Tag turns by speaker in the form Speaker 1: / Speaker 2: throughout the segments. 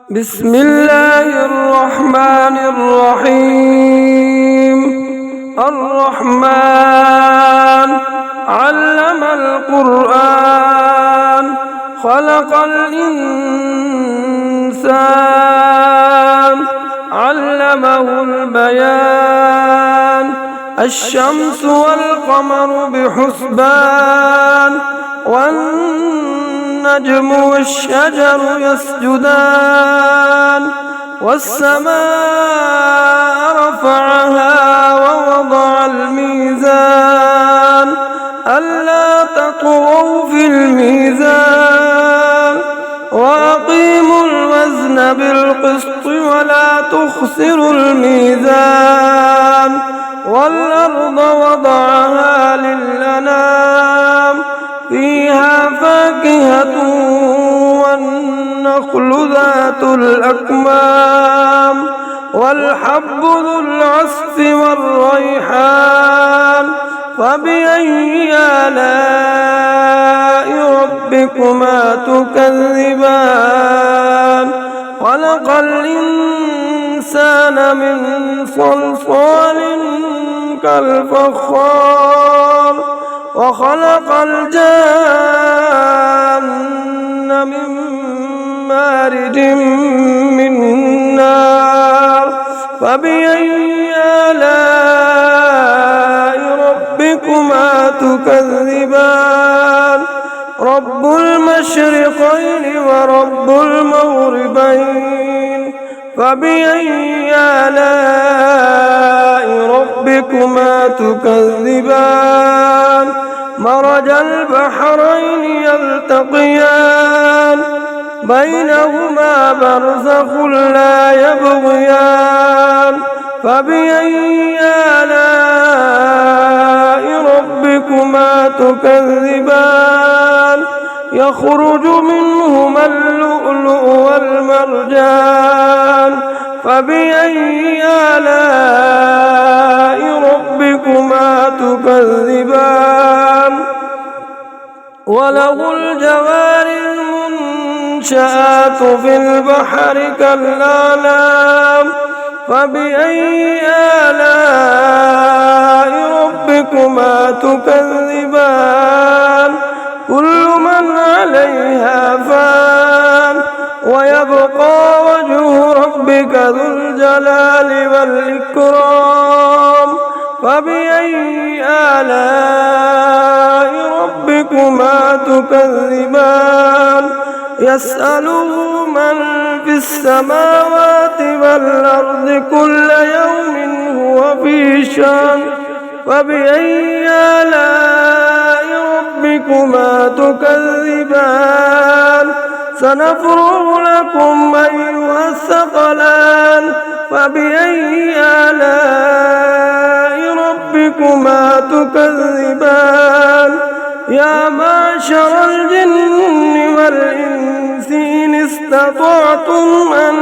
Speaker 1: بسم الله الرحمن الرحيم. الرحمن علم القرآن خلق الإنسان علمه البيان. الشمس والقمر بحسبان والنجم والشجر يسجدان. والسماء رفعها ووضع الميزان ألا تطغوا في الميزان وأقيموا الوزن بالقسط ولا تخسروا الميزان. والأرض وضعها للأنام فيها فاكهة والنخل ذات الأكمام والحب ذو العصف والريحان. فبأي آلاء ربكما تكذبان؟ خلق الإنسان من صلصال كالفخار وخلق الجان من مارج من نار. فبأي آلاء ربكما تكذبان؟ رب المشرقين ورب المغربين. فبأي آلاء ربكما تكذبان؟ مرج البحرين يلتقيان بينهما برزخ لا يبغيان. فبأي آلاء ربكما تكذبان؟ يخرج منهما اللؤلؤ والمرجان. فبأي آلاء ربكما تكذبان؟ وله الجوار المنشآت في البحر كالأعلام. فبأي آلاء ربكما تكذبان؟ كل من عليها فان ويبقى وجه ربك ذو الجلال والإكرام. فبأي آلاء ربكما تكذبان؟ يسأله من في السماوات والأرض كل يوم هو في شأن. فبأي آلاء ربكما تكذبان؟ سنفرغ لكم أيها الثقلان. فبأي آلاء ربكما تكذبان؟ يا معشر الجن والإنس إن استطعتم أن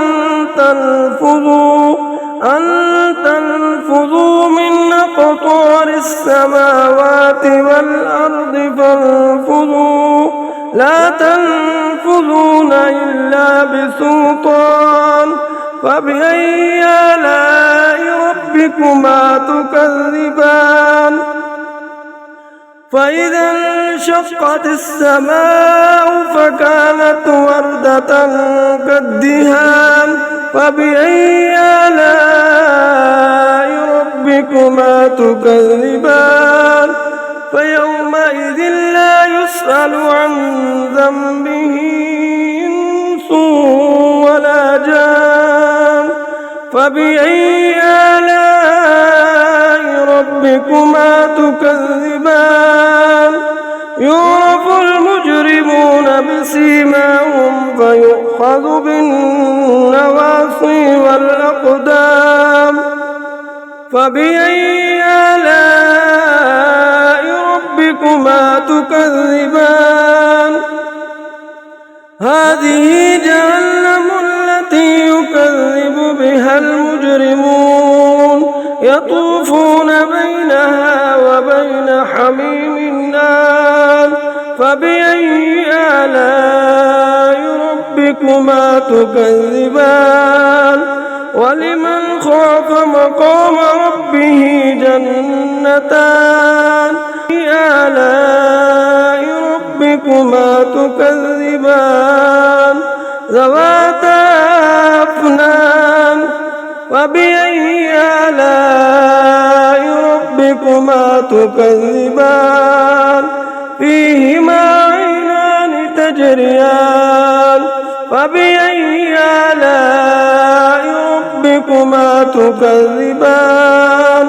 Speaker 1: تنفذوا من أقطار السماوات والأرض فانفذوا لا تنفذون إلا بسلطان. فبأي آلاء ربكما تكذبان؟ فإذا انشقت السماء فكانت وردة كالدهان. فبأي آلاء ربكما تكذبان؟ فيومئذ لا يسأل عن ذنبه إنس ولا جان. فبأي آلاء ربكما تكذبان؟ يعرف المجرمون بسيماهم فيؤخذ بالنواصي والأقدام. فبأي آلاء ربكما تكذبان؟ هذه جهنم التي يكذب بها المجرمون يطوفون بينها وبين حميم آن. فبأي آلاء ربكما تكذبان ولمن خاف مقام ربه جنتان آلاء ربكما تكذبان ذواتا أفنان فبأي آلاء ربكما تكذبان فيهما عينان تجريان فبأي آلاء ربكما تكذبان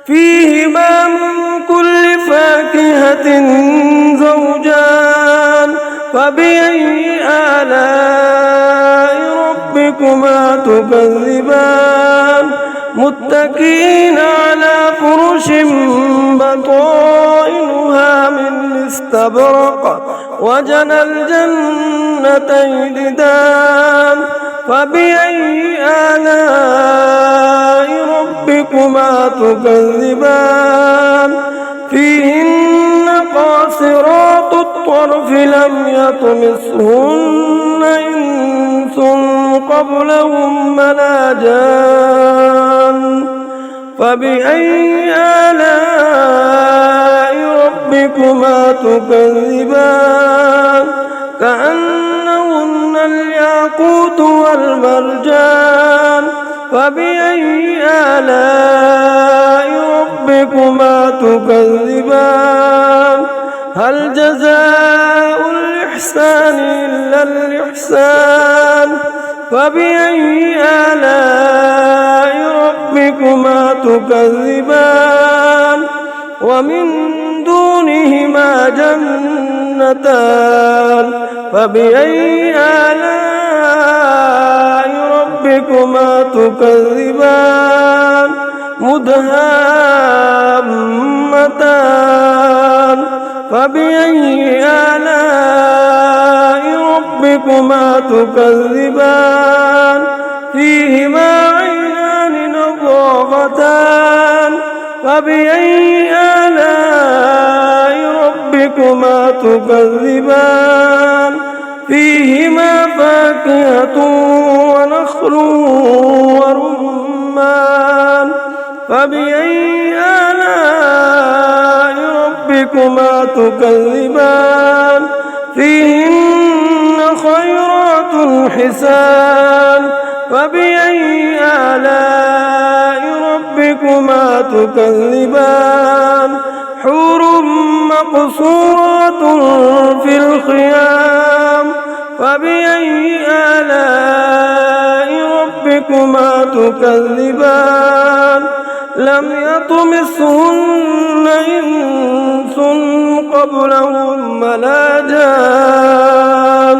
Speaker 1: فيهما من كل فاكهة زوجان فبأي آلاء ربكما تكذبان متكئين على فرش بطائنها من استبرق وجنى الجنتين دان فبأي آلاء ربكما تكذبان فيهن قاصرات الطرف لم يطمثهن إنس قبلهم ولا جان فبأي آلاء ربكما تكذبان كأنهن الياقوت والمرجان فبأي آلاء ربكما تكذبان هل جزاء الإحسان إلا الإحسان فبأي آلاء ربكما تكذبان ومن دونهما جنتان فبأي آلاء ربكما تكذبان مدهامتان فبأي آلاء ربكما تكذبان فيهما عينان نضاختان فبأي آلاء ربكما تكذبان فيهما فاكهة ونخل ورمان فبأي آلاء ربكما تكذبان فيهن خيرات حسان فبأي آلاء ربكما تكذبان حور مقصورات في الخيام فبأي آلاء ربكما تكذبان لم يطمثهن إنس قبلهم ولا جان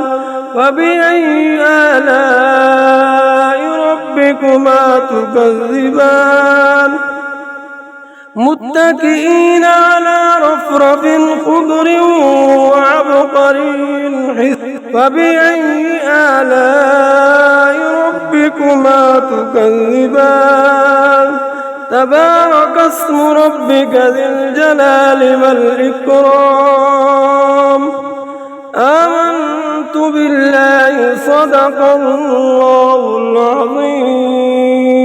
Speaker 1: فبأي آلاء ربكما تكذبان متكئين على رفرف خضر وعبقري حسن فبأي آلاء ربكما تكذبان تبارك اسم ربك ذي الجلال والإكرام آمنت بالله صدق الله العظيم.